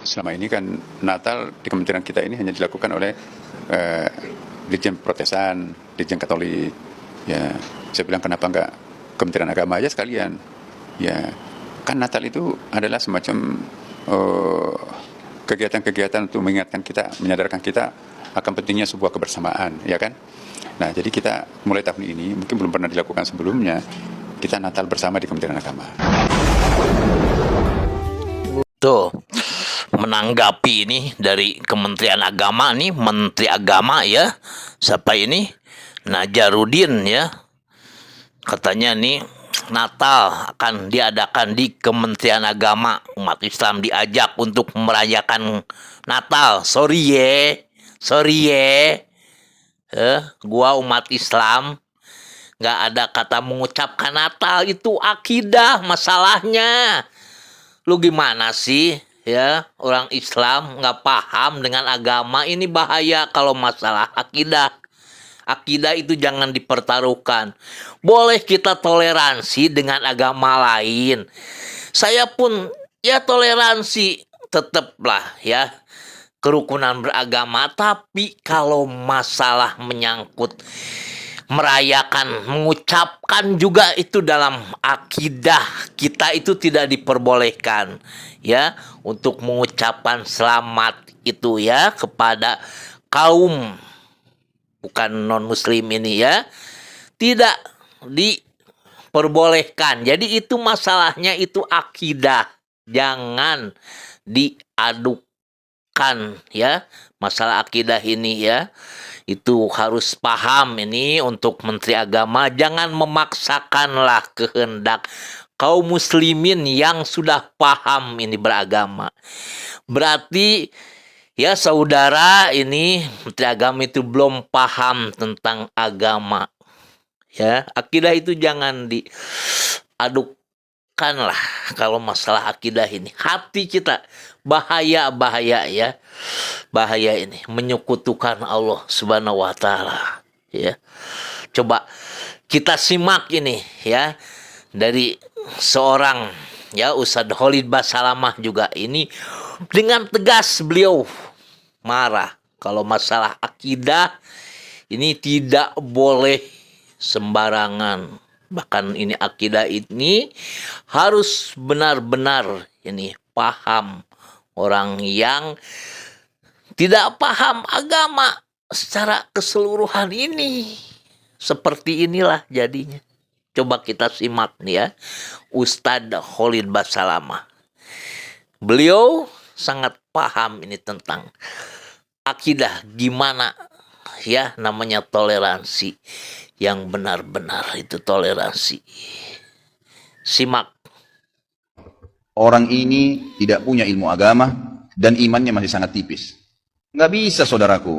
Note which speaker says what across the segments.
Speaker 1: selama ini kan Natal di kementerian kita ini hanya dilakukan oleh Ditjen Protesan, Ditjen Katolik. Ya, saya bilang kenapa enggak Kementerian Agama aja sekalian. Ya, kan Natal itu adalah semacam kegiatan-kegiatan untuk mengingatkan kita, menyadarkan kita akan pentingnya sebuah kebersamaan, ya kan? Nah, jadi kita mulai tahun ini, mungkin belum pernah dilakukan sebelumnya, kita Natal bersama di Kementerian Agama.
Speaker 2: Tuh, menanggapi ini dari Kementerian Agama nih, Menteri Agama ya, siapa ini? Najarudin ya, katanya nih Natal akan diadakan di Kementerian Agama. Umat Islam diajak untuk merayakan Natal. Sorry ye, gua umat Islam nggak ada kata mengucapkan Natal, itu akidah masalahnya. Lu gimana sih ya, orang Islam nggak paham dengan agama, ini bahaya kalau masalah akidah. Akidah itu jangan dipertaruhkan. Boleh kita toleransi dengan agama lain. Saya pun ya toleransi tetaplah ya kerukunan beragama. Tapi kalau masalah menyangkut merayakan, mengucapkan juga itu dalam akidah kita itu tidak diperbolehkan ya, untuk mengucapkan selamat itu ya kepada kaum bukan non muslim ini ya, tidak diperbolehkan. Jadi itu masalahnya itu akidah, jangan diadukan ya masalah akidah ini ya. Itu harus paham ini untuk Menteri Agama, jangan memaksakanlah kehendak kaum muslimin yang sudah paham ini beragama. Berarti ya saudara, ini Menteri Agama itu belum paham tentang agama. Ya, akidah itu jangan diadukan lah kalau masalah akidah ini. Hati kita bahaya ya. Bahaya ini menyekutukan Allah Subhanahu wa taala ya. Coba kita simak ini ya dari seorang ya Ustadz Khalid Basalamah juga ini dengan tegas beliau marah kalau masalah akidah ini tidak boleh sembarangan. Bahkan ini akidah ini harus benar-benar ini paham. Orang yang tidak paham agama secara keseluruhan ini seperti inilah jadinya. Coba kita simak nih ya Ustadz Khalid Basalamah. Beliau sangat paham ini tentang akidah, gimana ya namanya toleransi yang benar-benar itu toleransi. Simak.
Speaker 3: Orang ini tidak punya ilmu agama dan imannya masih sangat tipis. Nggak bisa saudaraku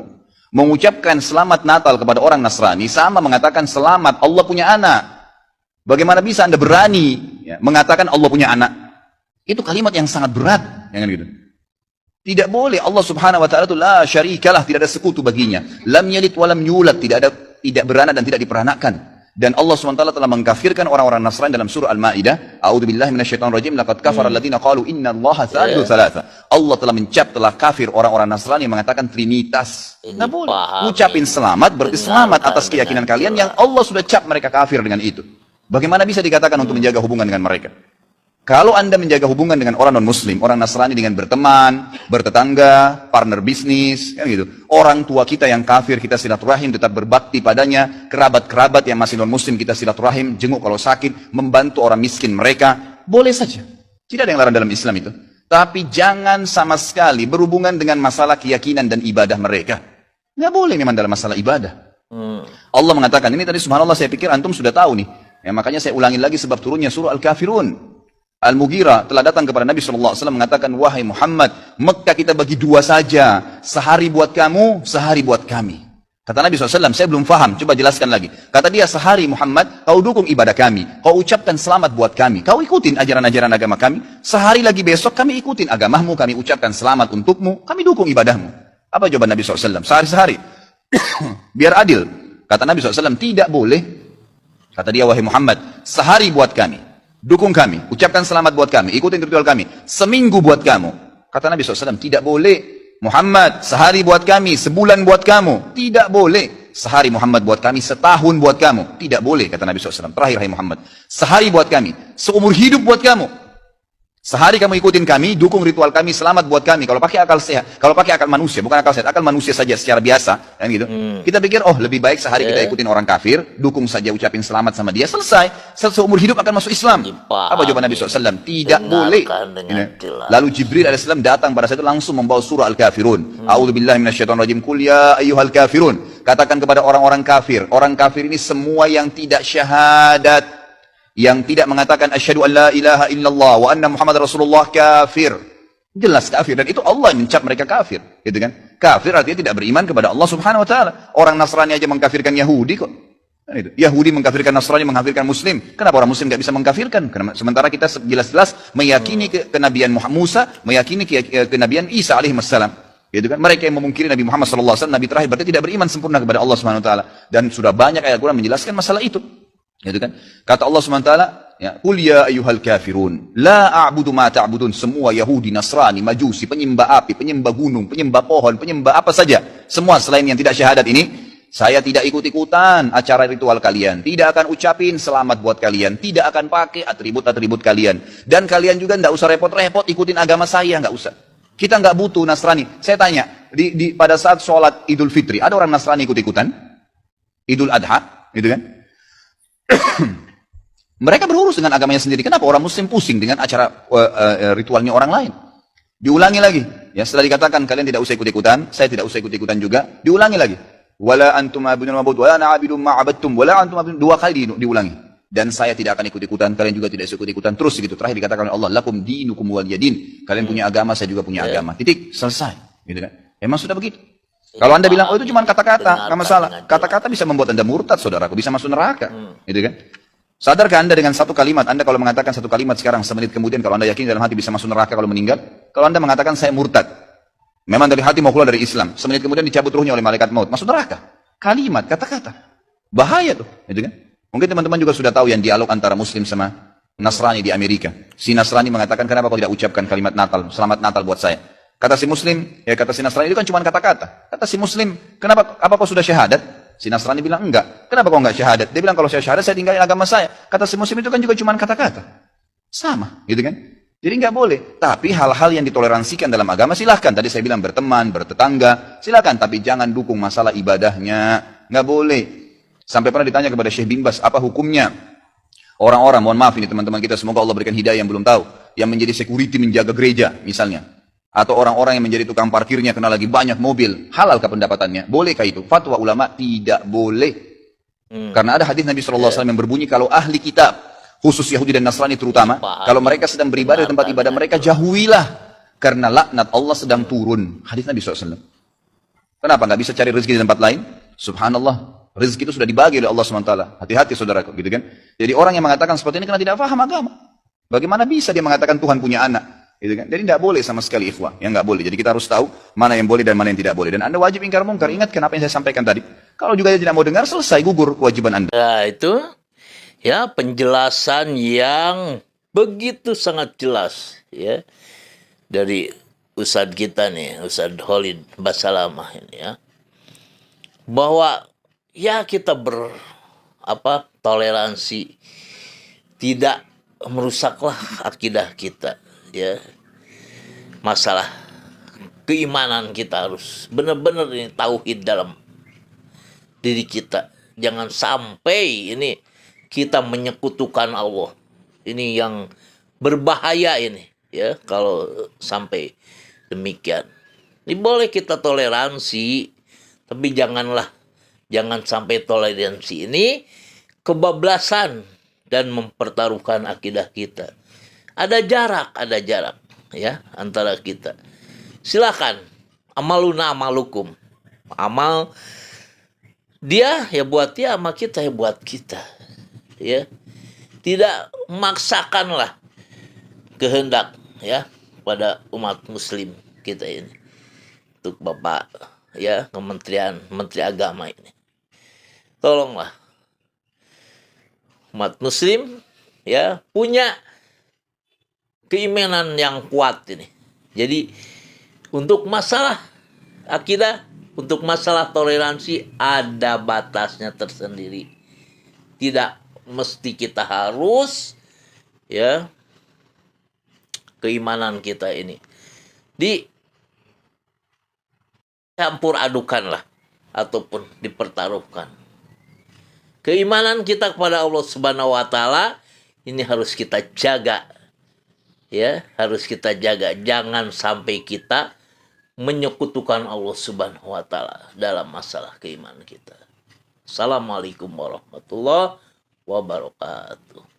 Speaker 3: mengucapkan selamat Natal kepada orang Nasrani sama mengatakan selamat Allah punya anak. Bagaimana bisa Anda berani ya, mengatakan Allah punya anak? Itu kalimat yang sangat berat, jangan gitu. Tidak boleh. Allah Subhanahu wa taala itu la syarikalah, tidak ada sekutu baginya. Lam yalid wa lam yulad, tidak beranak dan tidak diperanakan. Dan Allah SWT telah mengkafirkan orang-orang Nasrani dalam surah Al-Maidah. A'udzubillahi minasyaitonirrajim. Laqad kafara alladziina qalu innallaha thalithu tsalatsa. Allah telah kafir orang-orang Nasrani yang mengatakan trinitas. Enggak boleh. Ucapin selamat berarti selamat atas keyakinan kalian yang Allah sudah cap mereka kafir dengan itu. Bagaimana bisa dikatakan untuk menjaga hubungan dengan mereka? Kalau Anda menjaga hubungan dengan orang non-muslim, orang Nasrani dengan berteman, bertetangga, partner bisnis, kan gitu. Orang tua kita yang kafir, kita silaturahim, tetap berbakti padanya. Kerabat-kerabat yang masih non-muslim, kita silaturahim, jenguk kalau sakit, membantu orang miskin mereka. Boleh saja. Tidak ada yang larang dalam Islam itu. Tapi jangan sama sekali berhubungan dengan masalah keyakinan dan ibadah mereka. Nggak boleh memang dalam masalah ibadah. Allah mengatakan, ini tadi subhanallah saya pikir antum sudah tahu nih. Ya, makanya saya ulangi lagi sebab turunnya surah Al-Kafirun. Al-Mughirah telah datang kepada Nabi SAW mengatakan, wahai Muhammad, Mekah kita bagi dua saja. Sehari buat kamu, sehari buat kami. Kata Nabi SAW, saya belum faham, coba jelaskan lagi. Kata dia, sehari Muhammad, kau dukung ibadah kami. Kau ucapkan selamat buat kami. Kau ikutin ajaran-ajaran agama kami. Sehari lagi besok kami ikutin agamamu, kami ucapkan selamat untukmu. Kami dukung ibadahmu. Apa jawaban Nabi SAW? Sehari-sehari. Biar adil. Kata Nabi SAW, tidak boleh. Kata dia, wahai Muhammad, sehari buat kami. Dukung kami, ucapkan selamat buat kami, ikutin ritual kami. Seminggu buat kamu. Kata Nabi SAW, tidak boleh. Muhammad, sehari buat kami, sebulan buat kamu. Tidak boleh. Sehari Muhammad buat kami, setahun buat kamu. Tidak boleh, kata Nabi SAW. Terakhir, hai Muhammad. Sehari buat kami, seumur hidup buat kamu. Sehari kamu ikutin kami, dukung ritual kami, selamat buat kami. Kalau pakai akal sehat, kalau pakai akal manusia, bukan akal sehat, akal manusia saja secara biasa, kan gitu. Kita pikir, oh lebih baik sehari kita ikutin orang kafir, dukung saja, ucapin selamat sama dia, selesai. Seumur hidup akan masuk Islam. Apa jawaban Nabi SAW? Tidak boleh. Lalu Jibril AS datang pada saat itu langsung membawa surah Al-Kafirun. A'udzubillahi minasyaitonirrajim. Qul ya ayyuhal kafirun. Katakan kepada orang-orang kafir. Orang kafir ini semua yang tidak syahadat, yang tidak mengatakan asyhadu an la ilaha illallah wa anna Muhammad Rasulullah, kafir. Jelas kafir, dan itu Allah yang mencap mereka kafir, gitu kan? Kafir artinya tidak beriman kepada Allah Subhanahu wa taala. Orang Nasrani aja mengkafirkan Yahudi kok. Itu. Yahudi mengkafirkan Nasrani, mengkafirkan Muslim. Kenapa orang Muslim tidak bisa mengkafirkan? Karena sementara kita jelas-jelas meyakini kenabian Musa, meyakini kenabian Isa alaihissalam. Gitu kan? Mereka yang memungkiri Nabi Muhammad SAW, Nabi terakhir, berarti tidak beriman sempurna kepada Allah Subhanahu wa taala. Dan sudah banyak ayat Al-Quran menjelaskan masalah itu. Gitu kan? Kata Allah SWT, ya, "Qul ya ayyuhal kafirun, la a'budu ma ta'budun." Semua Yahudi, Nasrani, Majusi, penyembah api, penyembah gunung, penyembah pohon, penyembah apa saja, semua selain yang tidak syahadat ini, saya tidak ikut-ikutan acara ritual kalian, tidak akan ucapin selamat buat kalian, tidak akan pakai atribut-atribut kalian, dan kalian juga tidak usah repot-repot ikutin agama saya, nggak usah. Kita nggak butuh Nasrani. Saya tanya, pada saat sholat Idul Fitri, ada orang Nasrani ikut-ikutan? Idul Adha, gitu kan? Mereka berurus dengan agamanya sendiri. Kenapa orang Muslim pusing dengan acara ritualnya orang lain? Diulangi lagi. Ya, setelah dikatakan kalian tidak usah ikut-ikutan, saya tidak usah ikut-ikutan juga, diulangi lagi. Wala antum abidun ma'bud, wala na'abidun ma'abadtum, wala antum abidun, 2 kali diulangi. Dan saya tidak akan ikut-ikutan, kalian juga tidak ikut-ikutan, terus gitu. Terakhir dikatakan oleh Allah, lakum dinukum waliyadin. Kalian punya agama, saya juga punya agama. Titik, selesai. Gitu kan? Emang sudah begitu. Kalau Anda bilang, oh itu cuma kata-kata, nggak masalah. Kata-kata bisa membuat Anda murtad, saudaraku, bisa masuk neraka. Gitu kan? Sadarkah Anda dengan satu kalimat, Anda kalau mengatakan satu kalimat sekarang, semenit kemudian kalau Anda yakin dalam hati bisa masuk neraka kalau meninggal, kalau Anda mengatakan saya murtad, memang dari hati mau keluar dari Islam, semenit kemudian dicabut ruhnya oleh malaikat maut, masuk neraka. Kalimat, kata-kata. Bahaya tuh. Gitu kan? Mungkin teman-teman juga sudah tahu yang dialog antara Muslim sama Nasrani di Amerika. Si Nasrani mengatakan, kenapa kau tidak ucapkan kalimat Natal, selamat Natal buat saya? Kata si Muslim, ya kata si Nasrani, itu kan cuma kata-kata. Kata si Muslim, kenapa, apa kau sudah syahadat? Si Nasrani bilang, enggak. Kenapa kau enggak syahadat? Dia bilang, kalau saya syahadat, saya tinggalin agama saya. Kata si Muslim, itu kan juga cuma kata-kata. Sama, gitu kan? Jadi enggak boleh. Tapi hal-hal yang ditoleransikan dalam agama, silahkan. Tadi saya bilang berteman, bertetangga, silahkan. Tapi jangan dukung masalah ibadahnya. Enggak boleh. Sampai pernah ditanya kepada Syekh bin Baz, apa hukumnya? Orang-orang, mohon maaf ini teman-teman kita, semoga Allah berikan hidayah yang belum tahu. Yang menjadi security menjaga gereja, misalnya. Atau orang-orang yang menjadi tukang parkirnya kena lagi banyak mobil, halalkah pendapatannya? Bolehkah itu? Fatwa ulama tidak boleh. Karena ada hadis Nabi SAW yang berbunyi, kalau ahli kitab, khusus Yahudi dan Nasrani terutama, kalau mereka sedang beribadah di tempat ibadah mereka, jauhilah. Karena laknat Allah sedang turun. Hadis Nabi SAW. Kenapa nggak bisa cari rezeki di tempat lain? Subhanallah, rezeki itu sudah dibagi oleh Allah SWT. Hati-hati saudaraku, gitu kan? Jadi orang yang mengatakan seperti ini karena tidak paham agama. Bagaimana bisa dia mengatakan Tuhan punya anak? Gitu kan? Jadi tidak boleh sama sekali ikhwah, yang nggak boleh. Jadi kita harus tahu mana yang boleh dan mana yang tidak boleh. Dan Anda wajib ingkar mungkar. Ingat kenapa yang saya sampaikan tadi. Kalau juga dia tidak mau dengar, selesai, gugur kewajiban Anda.
Speaker 2: Nah, itu ya penjelasan yang begitu sangat jelas ya dari Ustadz kita nih, Ustadz Khalid Basalamah ini ya. Bahwa ya kita toleransi, tidak merusaklah akidah kita. Ya, masalah keimanan kita harus benar-benar ini tauhid dalam diri kita. Jangan sampai ini kita menyekutukan Allah. Ini yang berbahaya ini ya kalau sampai demikian. Ini boleh kita toleransi, tapi jangan sampai toleransi ini kebablasan dan mempertaruhkan akidah kita. Ada jarak ya antara kita. Silakan, amaluna amalukum. Amal dia ya buat dia, amal kita ya buat kita. Ya. Tidak memaksakanlah kehendak ya pada umat muslim kita ini. Untuk Bapak ya Menteri Agama ini. Tolonglah umat muslim ya punya keimanan yang kuat ini. Jadi untuk masalah akidah, untuk masalah toleransi ada batasnya tersendiri. Tidak mesti kita harus ya keimanan kita ini dicampur adukan lah ataupun dipertaruhkan. Keimanan kita kepada Allah Subhanahu wa taala ini harus kita jaga. Ya, harus kita jaga, jangan sampai kita menyekutukan Allah Subhanahu wa taala dalam masalah keimanan kita. Assalamualaikum warahmatullahi wabarakatuh.